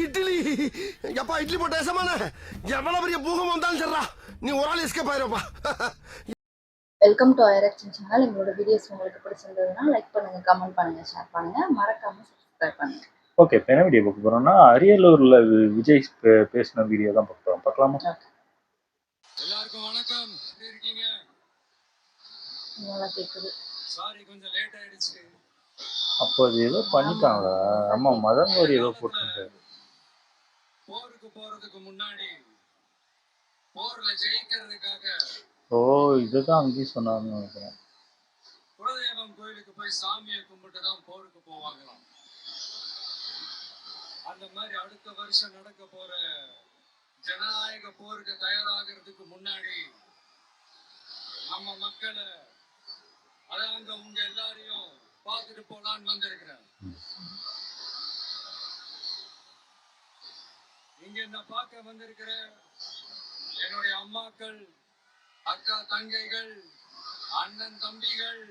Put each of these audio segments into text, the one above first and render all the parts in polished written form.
இட்லி எப்பா இட்லி போட்ட ஏசமான எவ்வளவு பெரிய பூகம் வந்தாலும் சரிடா நீ ஒரு ஆள் எஸ்கேப் ஆயிருப்பா. வெல்கம் டு ஐரக்ஷன் சேனல். எங்களோட வீடியோஸ் உங்களுக்கு பிடிச்சிருந்ததுன்னா லைக் பண்ணுங்க, கமெண்ட் பண்ணுங்க, ஷேர் பண்ணுங்க, மறக்காம சப்ஸ்கிரைப் பண்ணுங்க. ஓகே, இப்போ என்ன வீடியோ பார்க்க போறோம்னா அரியலூர்ல விஜய் பேசின வீடியோ தான் பார்க்க பார்க்கலாமா? எல்லாருக்கும் வணக்கம். எப்படி இருக்கீங்க? நல்லா கேக்குது. சாரி கொஞ்சம் லேட் ஆயிடுச்சு. அப்போ அது ஏதோ பண்ணிட்டாங்களா? ஆமா, மதன் ஒரு ஏதோ போட்டுருக்காரு. போருக்கு போறதுக்கு முன்னாடி போர்ல ஜெயிக்கிறதுக்காக இதுதான் அங்கேயும் சொன்னாங்கன்னு நினைக்கிறேன். குலதெய்வம் கோயிலுக்கு போய் சாமியை கும்பிட்டு தான் போருக்கு போவாங்களாம். அந்த மாதிரி அடுத்த வருஷம் நடக்க போற ஜனநாயக போருக்கு தயாராகிறதுக்கு முன்னாடி நம்ம மக்களை அங்க உங்க எல்லாரையும் பார்த்துட்டு போலான்னு வந்திருக்கிறேன். இங்க என்ன பார்க்க வந்திருக்கிற என்னுடைய அம்மாக்கள், அக்கா தங்கைகள், அண்ணன் தம்பிகள்,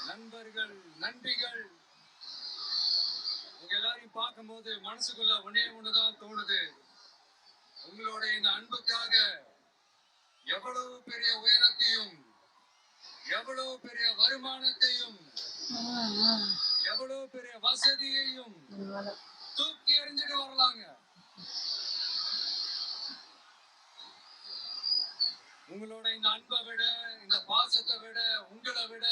நண்பர்கள், நண்பிகள், உங்க எல்லாரையும் பார்க்கும்போது மனசுக்குள்ள ஒண்ணுதான் தோணுது. உங்களோட இந்த அன்புக்காக எவ்வளவு பெரிய உயரத்தையும், எவ்வளவு பெரிய வருமானத்தையும், எவ்வளவு பெரிய வசதியையும் தூக்கி எறிஞ்சிட்டு வரலாங்க. உங்களோட இந்த அன்பை விட, இந்த பாசத்தை விட, உங்களை விட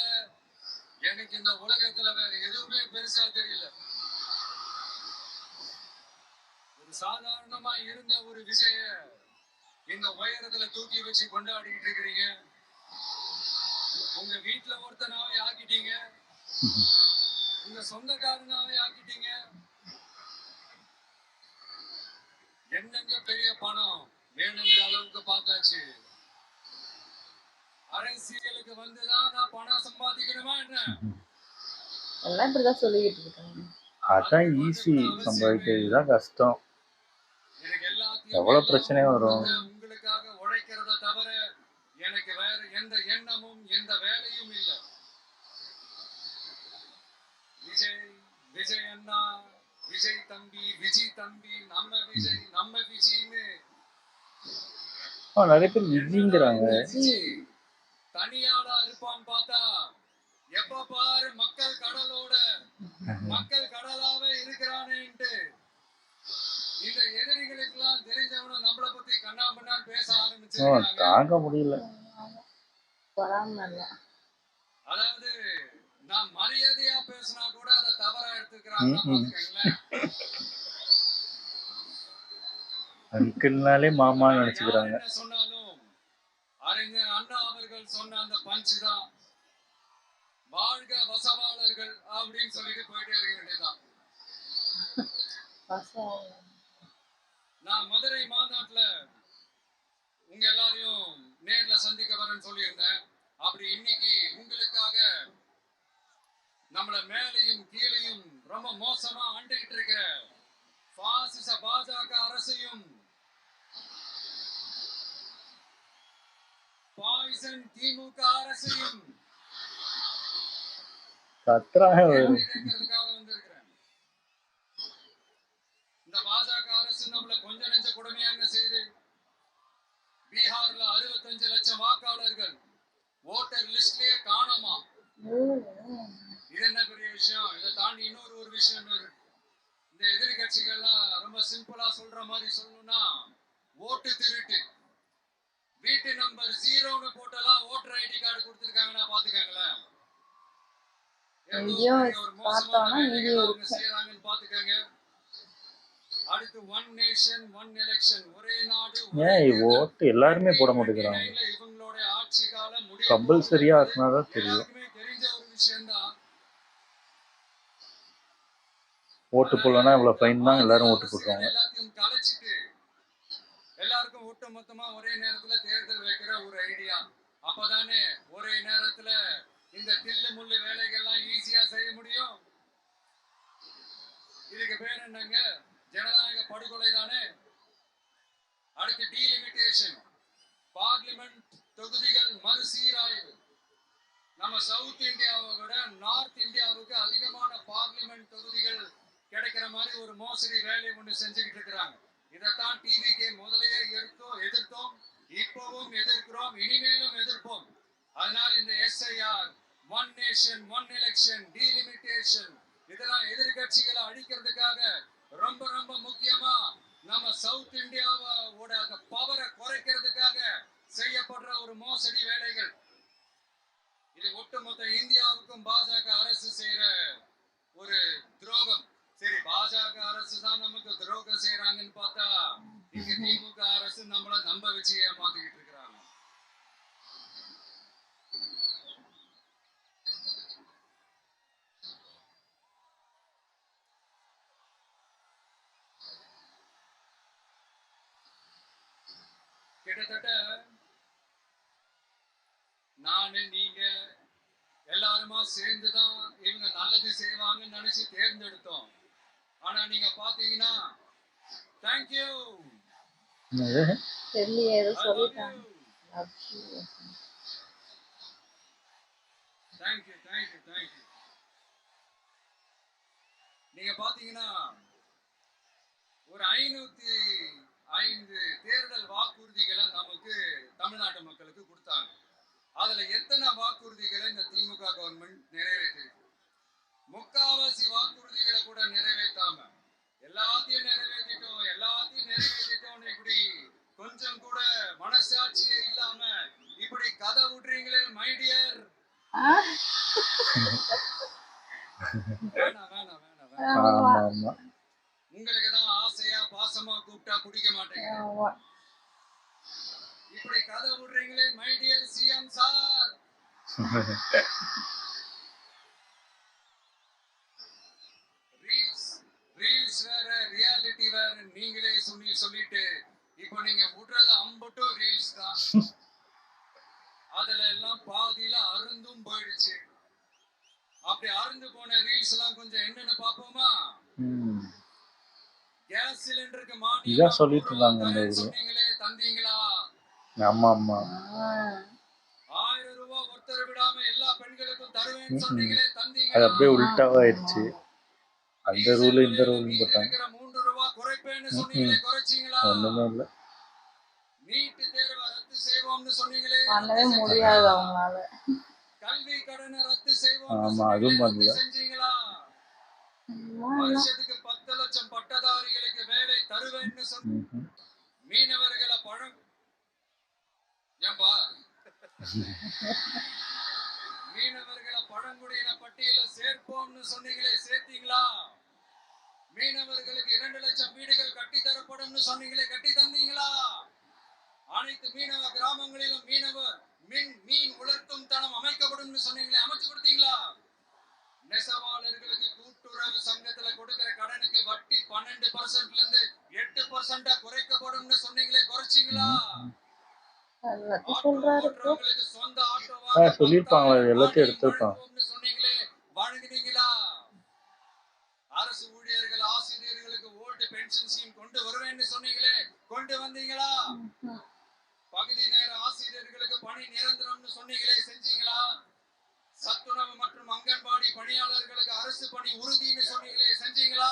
எனக்கு இந்த உலகத்துல வேற எதுவுமே பெருசா தெரியல. ஒரு சாதாரணமா இருந்த ஒரு விஜய இந்த உயரத்துல தூக்கி வச்சு கொண்டாடிட்டு இருக்கிறீங்க. உங்க வீட்டுல ஒருத்தனாவே ஆக்கிட்டீங்க, உங்க சொந்தக்காரனாவே ஆக்கிட்டீங்க. என்னங்க பெரிய பணம் வேணுங்கிற அளவுக்கு பார்த்தாச்சு. அரசியலுக்கு வந்துதான் நான் பணம் சம்பாதிக்கணுமா என்ன? எல்லாம் இப்படிதான் சொல்லிட்டு இருக்காங்க. அதான் ஈஸி, சம்பாதிக்கிறதுதான் கஷ்டம். எவ்வளவு பிரச்சனை வரும். உங்களுக்காக உழைக்கிறத தவிர எனக்கு வேற எந்த எண்ணமும் எந்த வேலையும் இல்லை. விஜய் அண்ணா, விஜய் தம்பி, விஜய் தம்பி, நம்ம விஜய், நம்ம விஜய்னு நிறைய பேர் விஜய்ங்கிறாங்க. தனியாளா இருப்பான்னு பார்த்தா எப்ப பாரு மக்கள் கடலோட மக்கள் கடலாவே இருக்கிறானேன்ட்டு இந்த எதிரிகளுக்கு எல்லாம் தெரிஞ்சவனும் நம்மளை பத்தி கண்ணாமண்ணான்னு பேச ஆரம்பிச்சு தாங்க முடியல. அதாவது நான் மரியாதையா பேசினா கூட அதை தவறா எடுத்துக்கிறாங்க. அங்கிள்னாலே மாமா நினைச்சுக்கிறாங்க. என்ன சொன்னாலும் அறிஞர் அண்ணா அவர்கள் சொன்ன அந்த பஞ்சு தான், வாழ்க வசவாளர்கள் அப்படின்னு சொல்லிட்டு போயிட்டே இருக்க வேண்டியதுதான். நான் மதுரை மாநாட்டுல உங்க எல்லாரையும் நேர்ல சந்திக்க வரேன்னு சொல்லியிருந்தேன். அப்படி இன்னைக்கு உங்களுக்காக நம்மள மேலையும் கீழையும் ரொம்ப மோசமா ஆண்டுகிட்டு இருக்கிற பாசிச பாஜக அரசையும், பாய்சன் திமுக அரசையும் வந்திருக்கிறேன். இந்த பாஜக அரசு நம்மள கொஞ்ச நெஞ்ச கொடுமையாக செய்து பீகார்ல 65 லட்சம் வாக்காளர்கள் ஓட்டர் லிஸ்ட்லயே காணாமா. இது என்ன பெரிய விஷயம்? இதை தாண்டி இன்னொரு விஷயம், இந்த எதிரி கட்சிகள்லாம் ரொம்ப சிம்பிளா சொல்ற மாதிரி சொல்லணும்னா ஓட்டு திருட்டு. வீட்டு நம்பர் 0ன்னு போட்டெல்லாம் ஓட்டர் ஐடி கார்டு கொடுத்துருக்காங்கன்னா பாத்துக்காங்களேன். ஒரு மோசமான வேலைகள் செய்யறாங்கன்னு பாத்துக்காங்க. அடுத்து ஒன் நேஷன் ஒன் எலெக்ஷன், ஒரே நாடு ஓட்டு எல்லாருமே போட மாட்டேங்கிறாங்க. இவங்களோட ஆட்சி காலம் கம்பல்சரியா இருக்குனாதான் தெரியும். தெரிஞ்ச ஒரு விஷயம் தான். ஓட்டு போடலன்னா இவ்வளவு ஃபைன் தான், எல்லாரும் ஓட்டு போட்டுருவாங்க. எல்லாத்தையும் கலைச்சிட்டு எல்லாருக்கும் ஒட்டு மொத்தமா ஒரே நேரத்துல தேர்தல் வைக்கிற ஒரு ஐடியா. அப்பதானே ஒரே நேரத்துல இந்த தில்லு முள்ளு வேலைகள்லாம் ஈஸியா செய்ய முடியும். இதுக்கு பேர் என்னங்க? ஜனநாயக படுகொலை தானே. அடுத்து டீலிமிட்டேஷன், பார்லிமெண்ட் தொகுதிகள் மறுசீராய்வு. நம்ம சவுத் இந்தியாவை விட நார்த் இந்தியாவுக்கு அதிகமான பார்லிமெண்ட் தொகுதிகள் கிடைக்க ஒரு மோசடி வேலை ஒண்ணு செஞ்சுக்கிட்டு இருக்கிறாங்க. இதைத்தான் டிவிக்கு முதலையே எதிர்த்தோம், இப்பவும் எதிர்க்கிறோம், இனிமேலும் எதிர்ப்போம். அதனால இந்த SIR, one nation one election, delimitation, இதெல்லாம் எதிர்கட்சிகளை அழிக்கிறதுக்காக ரொம்ப ரொம்ப முக்கியமா நம்ம சவுத் இந்தியாவோட அந்த பவரை குறைக்கிறதுக்காக செய்யப்படுற ஒரு மோசடி வேலைகள். இது ஒட்டுமொத்த இந்தியாவுக்கும் பாஜக அரசு செய்யற ஒரு துரோகம். சரி, பாஜக அரசு தான் நமக்கு துரோகம் செய்யறாங்கன்னு பார்த்தா இங்க திமுக அரசு நம்மள நம்ப வச்சு ஏமாத்திக்கிட்டு இருக்கிறாங்க. கிட்டத்தட்ட நானு நீங்க எல்லாருமா சேர்ந்துதான் இவங்க நல்லது செய்வாங்கன்னு நினைச்சு தேர்ந்தெடுத்தோம். ஆனா நீங்க பாத்தீங்கன்னா தேங்க்யூ, தெரியல ஏதோ சொல்லிட்டாங்க. Thank you thank you thank you. நீங்க பாத்தீங்கன்னா ஒரு 505 தேர்தல் வாக்குறுதிகளை நமக்கு தமிழ்நாட்டு மக்களுக்கு கொடுத்தாங்க. அதுல எத்தனை வாக்குறுதிகளை இந்த திமுக கவர்மெண்ட் நிறைவேற்றிருக்கு? முக்காவாசி வாக்குறுதிகளை கூட நிறைவேற்றாம எல்லாத்தையும் நிறைவேற்றிட்டோம் இப்படி கொஞ்சம் கூட மனசாட்சியே இல்லாம இப்படி கதை விடுறீங்களே மை டியர். வேணாம் வேணாம் வேணாம் வேணாம். உங்களுக்கு தான் ஆசையா பாசமா கூப்பிட்டா குடிக்க மாட்டேங்க. இப்படி கதை விடுறீங்களே my dear CM sir. Reels வேற ரியாலிட்டி வேற நீங்களே சொல்லிட்டு இப்போ நீங்க விடுறது அம்பட்டும் ரீல்ஸ் தான். அதுல எல்லாம் பாதியில அருந்தும் போயிடுச்சு. அப்படி அருந்து போன ரீல்ஸ் எல்லாம் கொஞ்சம் என்னன்னு பாப்போமா? கேஸ் சிலிண்டருக்கு மானியம் சொல்லிட்டு இருந்தாங்க சொன்னீங்களே, தந்தீங்களா? ஆமா ஆமா. 1000 ரூபாய் ஒருத்தர் விடாம எல்லா பெண்களுக்கும் தருவேன்னு சொன்னீங்களே, தந்தீங்களா? அது அப்படியே உல்டாவாயிருச்சு. அந்த ரூல் இந்த ரூல் போட்டாங்க. 3 ரூபாய் குறைப்பேன்னு சொன்னீங்களே, குறைச்சீங்களா? ஒண்ணுமே இல்ல. நீட் தேர்வை ரத்து செய்வோம்னு சொன்னீங்களே, பண்ணவே முடியாது அவங்களால. கல்வி கடனை ரத்து செய்வோம், ஆமா அதுவும் பண்ணல. செஞ்சீங்களா? வருஷத்துக்கு 10 லட்சம் பட்டதாரிகளுக்கு வேலை தருவேன்னு சொன்னீங்க. மீனவர்களை மீனவர்களை பழங்குடியின பட்டியல சேர்ப்போம்னு சொன்னீங்களே, சேர்த்தீங்களா? மீனவர்களுக்கு 2 லட்சம் வீடுகள் கட்டி தரப்படும் சொன்னீங்களே, கட்டி தந்தீங்களா? அனைத்து மீனவ கிராமங்களிலும் மீன் உலர்த்தும் தளம் அமைக்கப்படும் சொன்னீங்களே, அமைச்சு கொடுத்தீங்களா? நெசவாளர்களுக்கு கூட்டுறவு சங்கத்துல கொடுக்கிற கடனுக்கு வட்டி 12% இருந்து 8% குறைக்கப்படும் சொன்னீங்களே, குறைச்சீங்களா? சொந்த ஆட்டோ சொல்லிருப்பாங்களா? எல்லாத்தையும் எடுத்துட்டான் சொன்னீங்களே, வழங்குனீங்களா? அரசு ஊழியர்கள் ஆசிரியர்களுக்கு ஓல்டு பென்ஷன் ஸ்கீம் கொண்டு வருவேன்னு சொன்னீங்களே, கொண்டு வந்தீங்களா? பகுதி நேர ஆசிரியர்களுக்கு பணி நிரந்தரம்னு சொன்னீங்களே, செஞ்சீங்களா? சத்துணவு மற்றும் அங்கன்வாடி பணியாளர்களுக்கு அரசு பணி உறுதின்னு சொன்னீங்களே, செஞ்சீங்களா?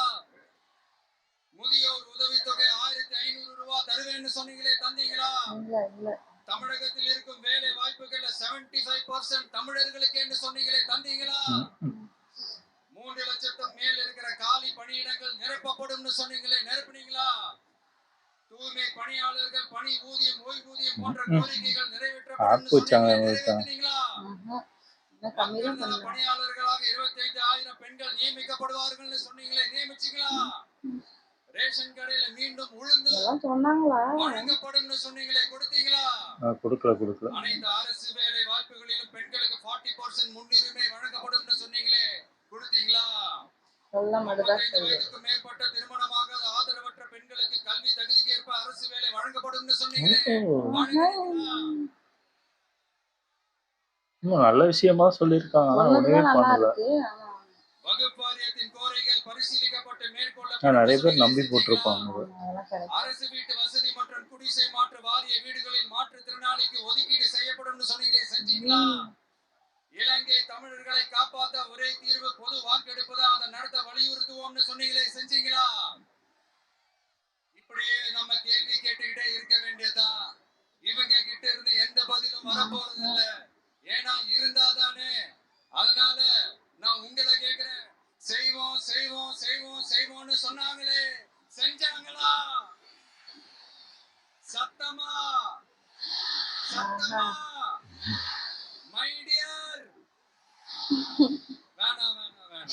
முதியோர் உதவித்தொகை 1500 ரூபாய் தருவேன்னு சொன்னீங்களே, தந்தீங்களா? தமிழகத்தில் இருக்கும் வேலை வாய்ப்புகள்ல 75% தமிழர்களுக்கு என்று சொன்னீங்களே, தந்தீங்களா? 3 லட்சத்துக்கு மேல் இருக்கிற காலி பணியிடங்கள் நிரப்பப்படும் சொன்னீங்களே, நிரப்புனீங்களா? தூய்மை பணியாளர்கள் பணி ஊதியம், ஓய்வூதியம் போன்ற கோரிக்கைகள் நிறைவேற்றப்படும் நிறைவேற்றினீங்களா? பணியாளர்களாக 25,000 பெண்கள் நியமிக்கப்படுவார்கள் சொன்னீங்களே, நியமிச்சீங்களா? ரேஷன் கடையில மீண்டும் உளுந்து வழங்கப்படும் சொன்னீங்களே, கொடுத்தீங்களா? கொடுக்கல. அனைத்து அரசு வேலை வாய்ப்புகளிலும் பெண்களுக்கு 40% முன்னுரிமை வழங்கப்படும் சொன்னீங்களே, கொடுத்தீங்களா? 35 வயதுக்கு மேற்பட்ட திருமணமாக ஆதரவற்ற பெண்களுக்கு கல்வி தகுதிக்கு ஏற்ப அரசு வேலை வழங்கப்படும் சொன்னீங்களே, நல்ல விஷயமா சொல்லிருக்காங்க. ஒண்ணுமே பண்ணல. வகுப்பு வாரியத்தின் கோரிக்கைகள் பரிசீலிக்கப்பட்டு மேற்கொள்ள நிறைய பேர் நம்பி போட்டிருப்பாங்க. அரசு வீட்டு வசதி மற்றும் குடிசை மாற்று வாரிய வீடுகளில் மாற்றுத்திறனாளிக்கு ஒதுக்கீடு செய்யப்படும் சொன்னீங்களே, செஞ்சீங்களா? இலங்கை தமிழர்களை காப்பாற்ற ஒரே தீர்வு பொது வாக்கெடுப்பு தான், அதை நடத்த வலியுறுத்துவோம்னு சொன்னீங்களே, செஞ்சீங்களா? வேணுமா மை டியர் வேணாம் வேணாம் வேணாம்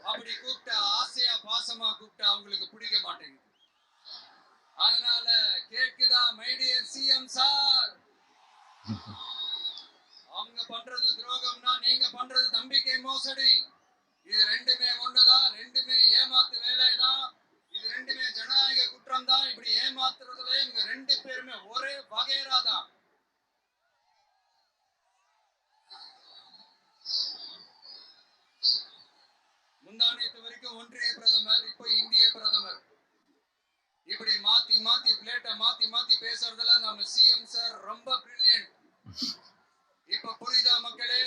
அப்படி கூப்பிட்டா ஆசையா பாசமா கூப்பிட்டா அவங்களுக்கு பிடிக்க மாட்டேங்குது. அதனால கேக்குதா மை டியர் சிஎம் சார், அவங்க பண்றது துரோகம்னா நீங்க பண்றது நம்பிக்கை மோசடி. இது ரெண்டுமே ஒண்ணுதான், ரெண்டுமே ஏமாத்து வேலைதான், இது ரெண்டுமே ஜனநாயக குற்றம் தான். இப்படி ஏமாத்துறதுல இவங்க ரெண்டு பேருமே ஒரே வகைரா தான். முந்தானத்து வரைக்கும் ஒன்றிய பிரதமர், இப்போ இந்திய பிரதமர், இப்படி மாத்தி மாத்தி பிளேட்டை மாத்தி மாத்தி பேசுறதுல நம்ம சிஎம் சார் ரொம்ப பிரில்லியன்ட். இப்ப புரியுதா மக்களே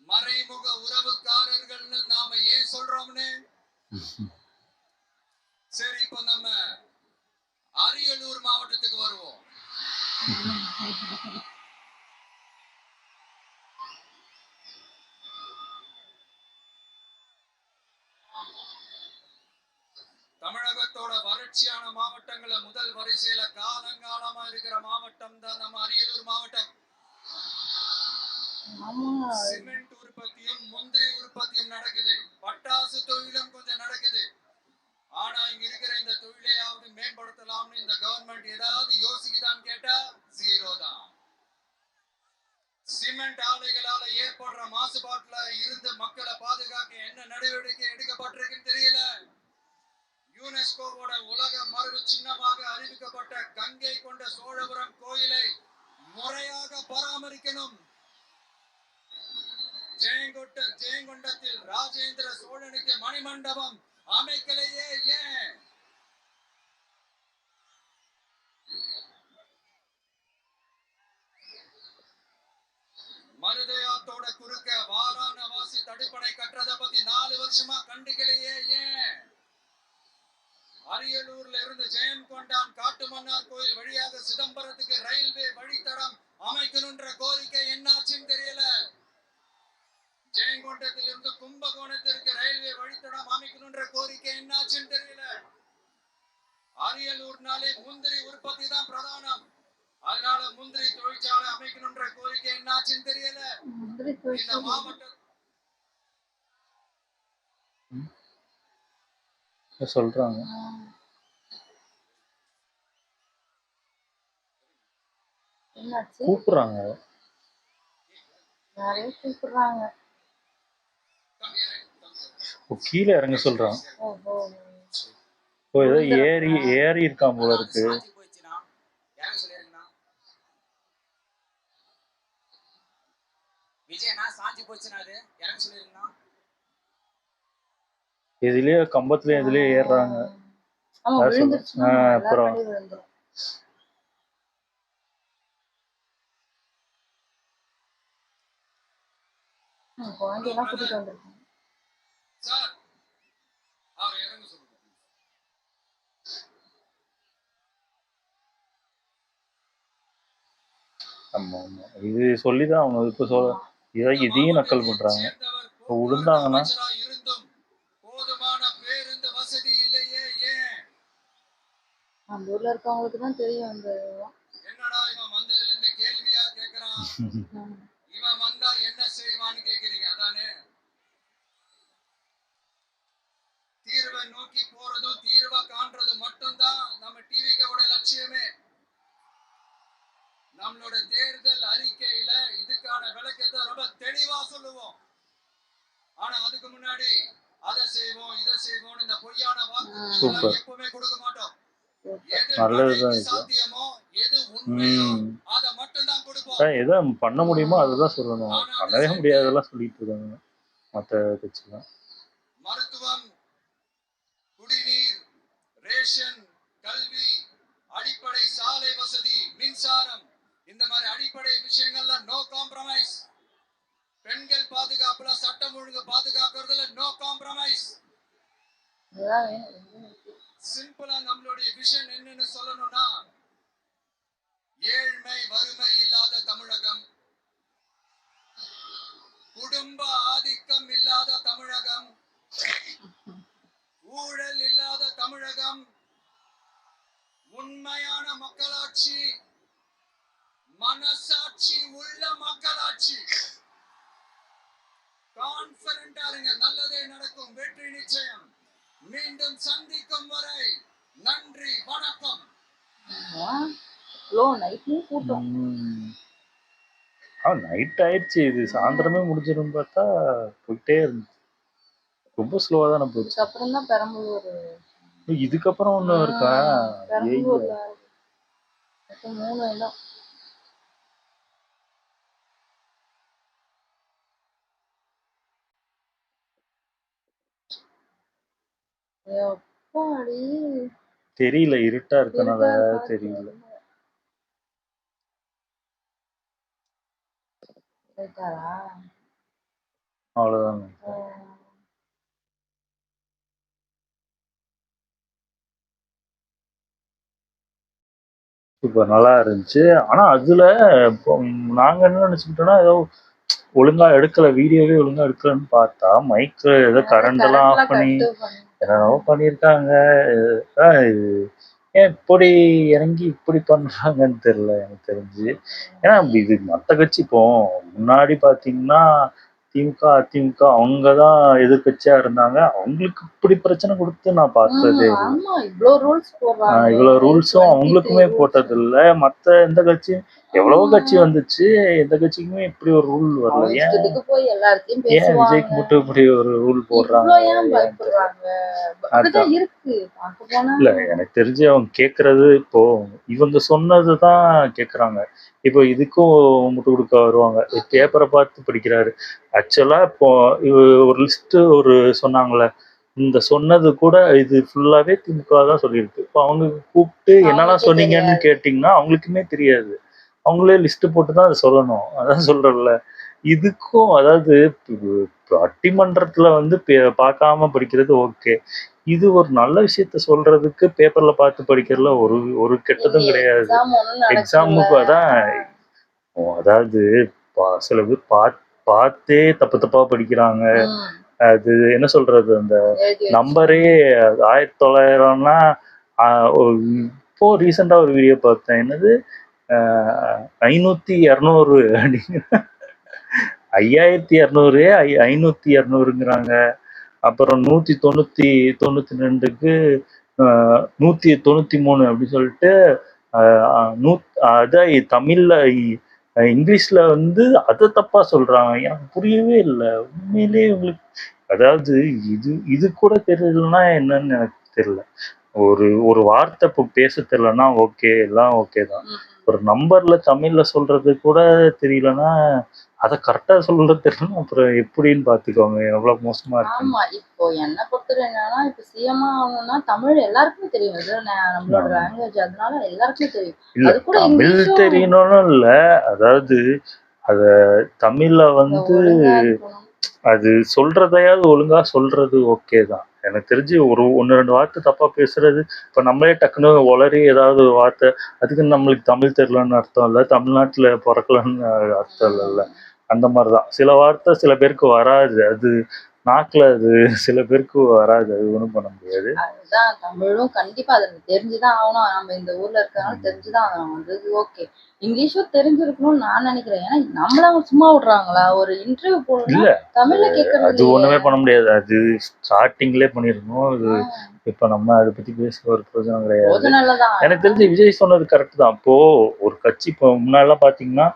மறைமுக உறவுக்காரர்கள்னு நாம ஏன் சொல்றோம்னு? சரி, இப்போ நம்ம அரியலூர் மாவட்டத்துக்கு வருவோம். தமிழகத்தோட வறட்சியான மாவட்டங்கள முதல் வரிசையில காலங்காலமா இருக்கிற மாவட்டம் தான் நம்ம அரியலூர் மாவட்டம். சிமெண்ட் உற்பத்தியும் முந்திரி உற்பத்தியும் நடக்குது, பட்டாசு தொழிலும் கொஞ்சம் நடக்குது. ஆனா இங்க இருக்கிற இந்த தொழிலையாவது மேம்படுத்தலாம்னு இந்த கவர்மெண்ட் ஏதாவது யோசிக்குதான்னு கேட்டா ஜீரோ தான். சிமெண்ட் ஆலைகளால ஏற்படுற மாசுபாட்டுல இருந்து மக்களை பாதுகாக்க என்ன நடவடிக்கை எடுக்கப்பட்டிருக்குன்னு தெரியல. யுனெஸ்கோவோட உலக மரபு சின்னமாக அறிவிக்கப்பட்ட கங்கை கொண்ட சோழபுரம் கோயிலை முறையாக பராமரிக்கணும். ஜெயங்கொண்டத்தில் ராஜேந்திர சோழனுக்கு மணிமண்டபம் அமைக்கலையே ஏன்? மருதையாத்தோட குறுக்க வாராணவாசி தடுப்பணை கட்டுறத பத்தி 4 வருஷமா கண்டுக்கலையே ஏன்? அரியலூர்ல இருந்து ஜெயங்கொண்டான் காட்டுமன்னார் கோயில் வழியாக சிதம்பரத்துக்கு ரயில்வே வழித்தடம் அமைக்கணும்ன்ற கோரிக்கை என்னாச்சுன்னு தெரியல. ஜெயங்கொண்டத்தில் இருந்து கும்பகோணத்திற்கு ரயில்வே வழித்தடம் அமைக்கணும்ன்ற கோரிக்கை என்னாச்சுன்னு தெரியல. அரியலூர்னாலே முந்திரி உற்பத்தி தான் பிரதானம், அதனால முந்திரி தொழிற்சாலை அமைக்கணும்ன்ற கோரிக்கை என்னாச்சுன்னு தெரியல. இந்த மாவட்டம் சொல்றாங்க கூப்பிடுறாங்க, நிறைய கூப்பிடுறாங்க. கீழே இறங்க சொல்றாங்க. ஏதோ ஏறி இருக்கான் போல இருக்கு. எதுலயே கம்பத்துல எதுலயே ஏறுறாங்க. அப்புறம் குழந்தையெல்லாம் கூட்டிட்டு வந்திருக்காங்க. சார் அவர் இறங்க சொல்லுங்க. ஆமா ஆமா, இது சொல்லிதான் அவங்க இப்ப இதையும் நக்கல் பண்றாங்க. விழுந்தாங்கன்னா இருந்தும் போதுமான பேருந்து வசதி இல்லையே ஏன்? அந்த ஊர்ல இருக்கவங்களுக்கு தான் தெரியும். அந்த என்னடா இவன் வந்ததுல இருந்து கேள்வியா கேக்குறான், இவன் வந்தா என்ன செய்வான்னு கேக்குறீங்க அதானே? தீர்வை நோக்கி போறதும் தீர்வை காண்றது மட்டும்தான் நம்ம டிவிக்கோட லட்சியமே. நம்மளோட தேர்தல் அறிக்கையில இதுக்கான விளக்கத்தை ரொம்ப தெளிவா சொல்லுவோம். ஆனா அதுக்கு முன்னாடி அதை செய்வோம் இதை செய்வோம் இந்த பொய்யான வாக்குறுதிகளை எப்பவுமே கொடுக்க மாட்டோம். எது சாத்தியமோ எது உண்மையோ அதை மட்டும் தான் கொடுப்போம். எதை பண்ண முடியுமோ அதுதான் சொல்லணும், பண்ணவே முடியாதெல்லாம் சொல்லிட்டு இருக்காங்க மற்ற கட்சிலாம். மருத்துவம், குடிநீர், ரேஷன், கல்வி, அடிப்படை சாலை வசதி, மின்சாரம், இந்த மாதிரி அடிப்படை விஷயங்கள்ல நோ காம்ப்ரமைஸ். பெண்கள் பாதுகாப்புல சட்டம் ஒழுங்கு பாதுகாக்கிறதுல நோ காம்ப்ரமைஸ். சிம்பிளா நம்மளுடைய விஷன் என்னன்னு சொல்லணும்னா, ஏழ்மை வறுமை இல்லாத தமிழகம், குடும்ப ஆதிக்கம் இல்லாத தமிழகம், ஊழல் இல்லாத தமிழகம், உண்மையான மக்களாட்சி, மன மீண்டும் சந்திக்கும் வரை நன்றி வணக்கம். நைட்லயும் கூட்டம். நைட் ஆயிடுச்சு, இது சாயந்தரமே முடிஞ்சிடும் பார்த்தா போயிட்டே இருந்துச்சு. ரொம்ப ஸ்லோவா தானே போச்சு. இதுக்கப்புறம் தான் பெரம்பலூர். இதுக்கப்புறம் ஒன்றும் இருக்கா? பெரம்பலூர்ல 3 இடம். எப்பாடி தெரியல, இருட்டா இருக்கனால தெரியல. அவ்வளவுதான். சூப்பர், நல்லா இருந்துச்சு. ஆனா அதுல நாங்க என்ன நினைச்சுக்கிட்டோம்னா, ஏதோ ஒழுங்கா எடுக்கல, வீடியோவே ஒழுங்கா எடுக்கலன்னு பார்த்தா மைக்கு ஏதோ கரண்ட் எல்லாம் ஆஃப் பண்ணி என்னென்னவோ பண்ணியிருக்காங்க. ஏன் இப்படி இறங்கி இப்படி பண்றாங்கன்னு தெரியல எனக்கு தெரிஞ்சு. ஏன்னா இது மற்ற கட்சி இப்போ முன்னாடி பாத்தீங்கன்னா திமுக அதிமுக அவங்கதான் எதிர்கட்சியா இருந்தாங்க. அவங்களுக்கு இப்படி பிரச்சனை கொடுத்து நான் பார்த்ததே இல்லை. இவ்வளவு ரூல்ஸும் அவங்களுக்குமே போட்டது இல்லை. மத்த எந்த கட்சியும் எவ்வளவோ கட்சி வந்துச்சு, எந்த கட்சிக்குமே இப்படி ஒரு ரூல் வரல. ஏன் விஜய்க்கு மட்டும் இப்படி ஒரு ரூல் போடுறாங்க? இல்ல, எனக்கு தெரிஞ்சு அவங்க கேக்குறது இப்போ இவங்க சொன்னதுதான் கேக்குறாங்க. இப்போ இதுக்கும் முட்டு கொடுக்க வருவாங்க. பேப்பரை பார்த்து படிக்கிறாரு. ஆக்சுவலா இப்போ ஒரு லிஸ்ட் ஒரு சொன்னாங்கல்ல, இந்த சொன்னது கூட இது ஃபுல்லாவே திமுக தான் சொல்லியிருக்கு. இப்போ அவங்க கூப்பிட்டு என்னெல்லாம் சொன்னீங்கன்னு கேட்டீங்கன்னா அவங்களுக்குமே தெரியாது. அவங்களே லிஸ்ட் போட்டு தான் அதை சொல்லணும். அதான் சொல்றேன்ல, இதுக்கும் அதாவது பட்டிமன்றத்துல வந்து பார்க்காம படிக்கிறது ஓகே. இது ஒரு நல்ல விஷயத்த சொல்றதுக்கு பேப்பர்ல பார்த்து படிக்கிறதுல ஒரு கெட்டதும் கிடையாது. எக்ஸாமுக்கு அதான் அதாவது சில பேர் பார்த்தே தப்பு தப்பா படிக்கிறாங்க. அது என்ன சொல்றது, அந்த நம்பரே 1900னா இப்போ ரீசெண்டா ஒரு வீடியோ பார்த்தேன். என்னது 500 200 அப்படிங்கிற 5200 500 அப்புறம் 192க்கு 193 அப்படின்னு சொல்லிட்டு அதான் தமிழ்ல இங்கிலீஷ்ல வந்து அதை தப்பா சொல்றாங்க. எனக்கு புரியவே இல்லை உண்மையிலேயே. உங்களுக்கு அதாவது இது கூட தெரியலன்னா என்னன்னு எனக்கு தெரியல. ஒரு வார்த்தை இப்போ பேச தெரியலன்னா ஓகே, எல்லாம் ஓகே தான். ஒரு நம்பர்ல தமிழ்ல சொல்றது கூட தெரியலன்னா அதை கரெக்டா சொல்றது தெரியல, அப்புறம் எப்படின்னு பாத்துக்கோங்க எவ்வளவு மோசமா இருக்கு. ஆமா, இப்போ என்ன பொறுத்தவரை என்னன்னா, இப்ப சிஎம் ஆகணும்னா தமிழ் எல்லாருக்குமே தெரியும். நம்மளோட லாங்குவேஜ், அதனால எல்லாருக்குமே தெரியும். இல்ல, தமிழ் தெரியணும்னு இல்ல, அதாவது அத தமிழ்ல வந்து அது சொல்றதையாவது ஒழுங்கா சொல்றது ஓகே தான். எனக்கு தெரிஞ்சு ஒன்று 2 வார்த்தை தப்பா பேசுறது, இப்போ நம்மளே டக்குன்னு உளறி ஏதாவது வார்த்தை, அதுக்கு நம்மளுக்கு தமிழ் தெரியலன்னு அர்த்தம் இல்லை, தமிழ்நாட்டுல பிறக்கலன்னு அர்த்தம் இல்லைல்ல. அந்த மாதிரிதான் சில வார்த்தை சில பேருக்கு வராது. அது நாக்குல அது சில பேருக்கு வராது. அது ஒண்ணும் பண்ண முடியாது. அதுதான் தமிழும் கண்டிப்பா அதை தெரிஞ்சுதான் ஆகணும். நம்ம இந்த ஊர்ல இருக்கனால தெரிஞ்சுதான் ஆகணும். அது ஓகே. இங்கிலீஷும் தெரிஞ்சிருக்கணும்னு நான் நினைக்கிறேன். ஏன்னா நம்மள சும்மா விடுறாங்களா? ஒரு இன்டர்வியூ போடல தமிழ்ல கேட்கறது அது ஒண்ணுமே பண்ண முடியாது. அது ஸ்டார்டிங்லேயே பண்ணிருக்கணும். அது இப்ப நம்ம அதை பத்தி பேச ஒரு பிரயோஜனம் கிடையாது. எனக்கு தெரிஞ்சு விஜய் சொன்னது கரெக்ட் தான். இப்போ ஒரு கட்சி இப்போ முன்னாடிலாம் பாத்தீங்கன்னா,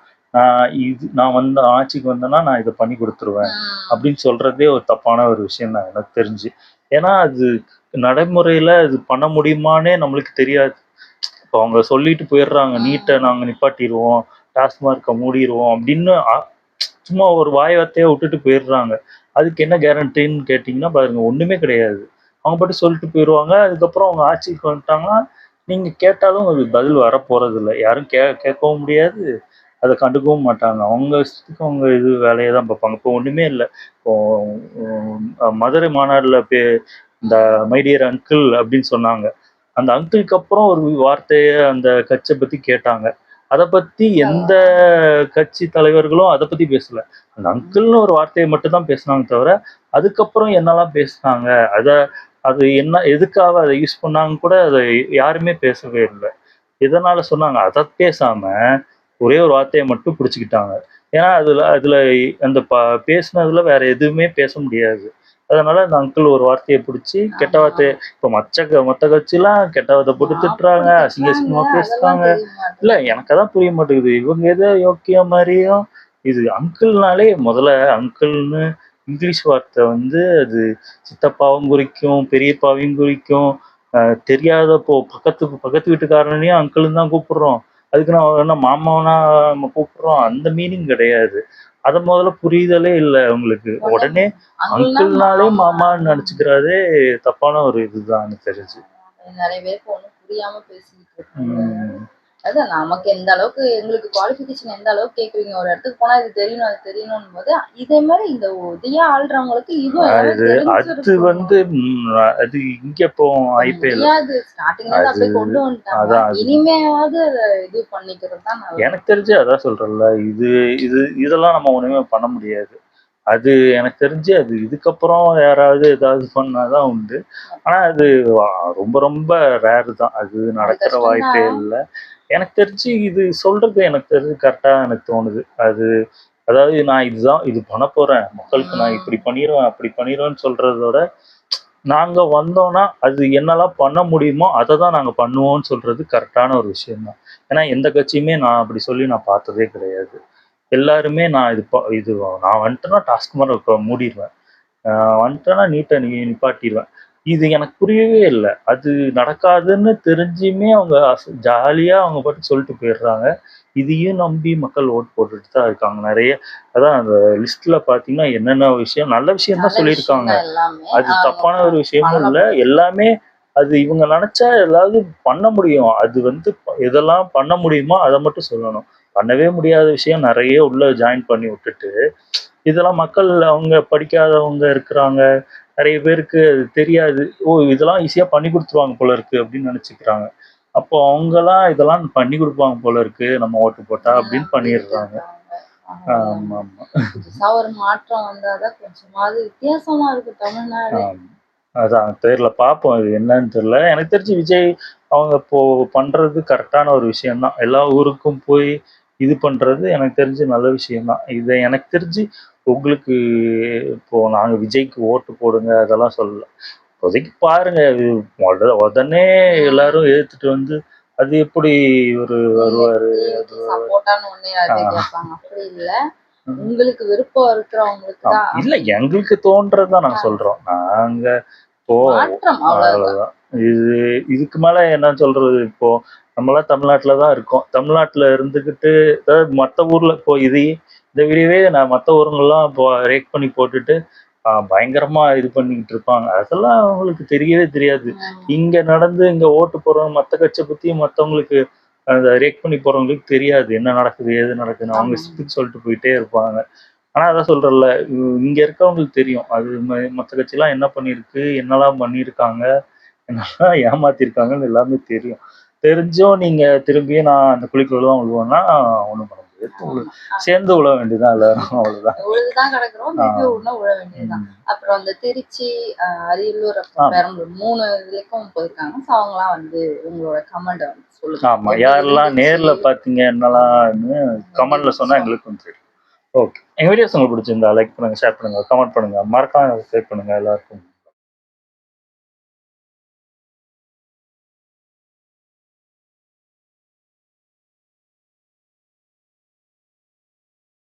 நான் ஆட்சிக்கு வந்தேன்னா நான் இதை பண்ணி கொடுத்துருவேன் அப்படின்னு சொல்றதே ஒரு தப்பான ஒரு விஷயம் தான் எனக்கு தெரிஞ்சு. ஏன்னா அது நடைமுறையில அது பண்ண முடியுமானே நம்மளுக்கு தெரியாது. இப்போ அவங்க சொல்லிட்டு போயிடுறாங்க, நீட்டை நாங்க நிப்பாட்டிடுவோம், டாஸ்மார்க்கை மூடிடுவோம் அப்படின்னு சும்மா ஒரு வாய் வார்த்தையா விட்டுட்டு போயிடுறாங்க. அதுக்கு என்ன கேரண்டின்னு கேட்டிங்கன்னா பாருங்க, ஒண்ணுமே கிடையாது. அவங்க பாட்டு சொல்லிட்டு போயிடுவாங்க. அதுக்கப்புறம் அவங்க ஆட்சிக்கு வந்துட்டாங்கன்னா நீங்க கேட்டாலும் அது பதில் வர போறது இல்லை. யாரும் கேட்கவும் முடியாது, அதை கண்டுக்கவும் மாட்டாங்க. அவங்க இஷ்டத்துக்கு அவங்க இது வேலையை தான் பார்ப்பாங்க. இப்போ ஒண்ணுமே இல்லை. இப்போ மதுரை மாநாடுல இந்த மைடியர் அங்கிள் அப்படின்னு சொன்னாங்க. அந்த அங்கிளுக்கு அப்புறம் ஒரு வார்த்தையை அந்த கட்சியை பத்தி கேட்டாங்க. அதை பத்தி எந்த கட்சி தலைவர்களும் அதை பத்தி பேசல. அந்த அங்கிள்னு ஒரு வார்த்தையை மட்டும் தான் பேசினாங்க தவிர அதுக்கப்புறம் என்னெல்லாம் பேசினாங்க, அது என்ன எதுக்காக அதை யூஸ் பண்ணாங்க கூட அதை யாருமே பேசவே இல்லை. இதனால சொன்னாங்க, அதை பேசாம ஒரே ஒரு வார்த்தையை மட்டும் பிடிச்சிக்கிட்டாங்க. ஏன்னா அதுல அந்த பேசுனதுல வேற எதுவுமே பேச முடியாது. அதனால அந்த அங்கிள் ஒரு வார்த்தையை பிடிச்சி கெட்ட வார்த்தை இப்போ மற்ற கட்சிலாம் கெட்ட வார்த்தை போட்டு திட்டுறாங்க, அசிங்கமா பேசுறாங்க. இல்ல எனக்கு அதான் புரிய மாட்டேங்குது. இவங்க ஏதோ யோக்கிய மாதிரியும் இது அங்கிள்னாலே முதல்ல அங்கிள்னு இங்கிலீஷ் வார்த்தை வந்து அது சித்தப்பாவும் குறிக்கும், பெரியப்பாவையும் குறிக்கும். தெரியாத பக்கத்து வீட்டுக்காரனையும் அங்கிள்னு தான் கூப்பிடுறோம். அதுக்கு நான் என்ன மாமாவனா நம்ம கூப்பிடுறோம், அந்த மீனிங் கிடையாது. அத முதல்ல புரிதலே இல்ல அவங்களுக்கு. உடனே அங்கிள்னாலே மாமான்னு நினைச்சுக்கிறாதே தப்பான ஒரு இதுதான் எனக்கு தெரிஞ்சு. நிறைய பேருக்கு ஒண்ணும் புரியாம பேசிட்டு இருக்காங்க. அதான் நமக்கு எந்த அளவுக்கு எங்களுக்கு குவாலிஃபிகேஷன் எந்த அளவுக்கு கேக்குறீங்க, ஒரு இடத்துக்கு போனா இது தெரியணும் அது தெரியணும் போது இதே மாதிரி இந்த உதயா ஆள்றவங்களுக்கு அது வந்து அது இங்க இப்போ ஐபிஎல் ஸ்டார்டிங்ல அப்படியே கொண்டு வந்துட்டாங்க. இனிமேயாவது இது பண்ணிக்கிறது தான் எனக்கு தெரிஞ்சு அதான் சொல்றேன்ல. இதெல்லாம் நம்ம ஒண்ணுமே பண்ண முடியாது. அது எனக்கு தெரிஞ்சு அது இதுக்கப்புறம் யாராவது ஏதாவது பண்ணாதான் உண்டு. ஆனா அது ரொம்ப ரொம்ப ரேர் தான். அது நடக்கிற வாய்ப்பே இல்லை. எனக்கு தெரிஞ்சு இது சொல்றது எனக்கு தெரிஞ்சு கரெக்டா எனக்கு தோணுது. அது அதாவது நான் இது பண்ண போறேன், மக்களுக்கு நான் இப்படி பண்ணிடுவேன் அப்படி பண்ணிடுவேன்னு சொல்றதோட நாங்க வந்தோம்னா அது என்னெல்லாம் பண்ண முடியுமோ அதை தான் நாங்க பண்ணுவோம்னு சொல்றது கரெக்டான ஒரு விஷயம் தான். ஏன்னா எந்த கட்சியுமே நான் அப்படி சொல்லி நான் பார்த்ததே கிடையாது. எல்லாருமே நான் இது நான் வந்துட்டேன்னா டாஸ்க் மாதிரி மூடிடுவேன், வந்துட்டேன்னா நீட்டை நிப்பாட்டிடுவேன். இது எனக்கு புரியவே இல்லை. அது நடக்காதுன்னு தெரிஞ்சுமே அவங்க ஜாலியாக அவங்க பாட்டு சொல்லிட்டு போயிடுறாங்க. இதையும் நம்பி மக்கள் ஓட்டு போட்டுட்டு தான் இருக்காங்க நிறைய. அதான் அந்த லிஸ்ட்ல பார்த்தீங்கன்னா என்னென்ன விஷயம் நல்ல விஷயம் தான் சொல்லியிருக்காங்க. அது தப்பான ஒரு விஷயமும் இல்லை. எல்லாமே அது இவங்க நினைச்சா ஏதாவது பண்ண முடியும். அது வந்து எதெல்லாம் பண்ண முடியுமோ அதை மட்டும் சொல்லணும். பண்ணவே முடியாத விஷயம் நிறைய உள்ள ஜாயின் பண்ணி விட்டுட்டு இதெல்லாம் மக்கள் அவங்க படிக்காதவங்க இருக்கிறாங்க, நிறைய பேருக்கு அது தெரியாது. இதெல்லாம் ஈஸியா பண்ணி கொடுத்துருவாங்க போல இருக்கு அப்படின்னு நினைச்சுக்கிறாங்க. அப்போ அவங்கெல்லாம் இதெல்லாம் பண்ணி கொடுப்பாங்க போல இருக்கு நம்ம ஓட்டு போட்டா அப்படின்னு பண்ணிடுறாங்க. ஆமா ஆமா, ஒரு மாற்றம் வந்தாதான் கொஞ்சமாவது வித்தியாசமா இருக்கு தமிழ்நாடு. அதான் தெரியல, பார்ப்போம் இது என்னன்னு தெரியல. எனக்கு தெரிஞ்சு விஜய் அவங்க இப்போ பண்றது கரெக்டான ஒரு விஷயம்தான். எல்லா ஊருக்கும் போய் இது பண்றது எனக்கு தெரிஞ்சு நல்ல விஷயம்தான். இதை எனக்கு தெரிஞ்சு உங்களுக்கு இப்போ நாங்க விஜய்க்கு ஓட்டு போடுங்க அதெல்லாம் சொல்லல. இப்போதைக்கு பாருங்க, உடனே எல்லாரும் ஏத்துட்டு வந்து அது எப்படி ஒரு வருவாரு. உங்களுக்கு விருப்பம் இருக்கிறவங்களுக்கு தான் இல்ல, எங்களுக்கு தோன்றதுதான் நாங்க சொல்றோம். நாங்க இப்போ அவ்வளவுதான். இதுக்கு மேல என்ன சொல்றது, இப்போ நம்மளாம் தமிழ்நாட்டுலதான் இருக்கோம். தமிழ்நாட்டுல இருந்துகிட்டு மத்த ஊர்ல இப்போ இந்த வீடியோவே நான் மத்த ஊருங்கெல்லாம் இப்போ ரேக் பண்ணி போட்டுட்டு பயங்கரமா இது பண்ணிக்கிட்டு இருப்பாங்க. அதெல்லாம் அவங்களுக்கு தெரியவே தெரியாது. இங்க நடந்து இங்க ஓட்டு போறவங்க மத்த கட்சியை பத்தி மத்தவங்களுக்கு அந்த ரேக் பண்ணி போறவங்களுக்கு தெரியாது என்ன நடக்குது ஏது நடக்குதுன்னு. அவங்க இஷ்டத்துக்கு சொல்லிட்டு போயிட்டே இருப்பாங்க. ஆனா அதான் சொல்றேன்ல, இங்க இருக்கவங்களுக்கு தெரியும் அது மத்த கட்சியெல்லாம் என்ன பண்ணிருக்கு, என்னெல்லாம் பண்ணியிருக்காங்க, என்னெல்லாம் ஏமாத்திருக்காங்கன்னு எல்லாமே தெரியும். தெரிஞ்சும் நீங்க திரும்பியும் நான் அந்த குழிக்குள்ள தான் விழுவேன்னா ஒண்ணும் பண்ண முடியாது. சேர்ந்து விழ வேண்டியதான் எல்லாரும், அவ்வளவுதான். அப்புறம் அந்த திருச்சி, அரியலூர், பெரம்பலூர் 3 இதுலக்கும் போயிருக்காங்க. அவங்கலாம் வந்து உங்களோட கமெண்ட் வந்து சொல்லுங்க. ஆமா, யாரெல்லாம் நேர்ல பாத்தீங்க என்னெல்லாம் கமெண்ட்ல சொன்னா எங்களுக்கும் தெரியும். ஓகே, எங்க வீடியோஸ் உங்களுக்கு பிடிச்சிருந்தா லைக் பண்ணுங்க, ஷேர் பண்ணுங்க, கமெண்ட் பண்ணுங்க, மறக்காம சப்ஸ்கிரைப் பண்ணுங்க. எல்லாருக்கும்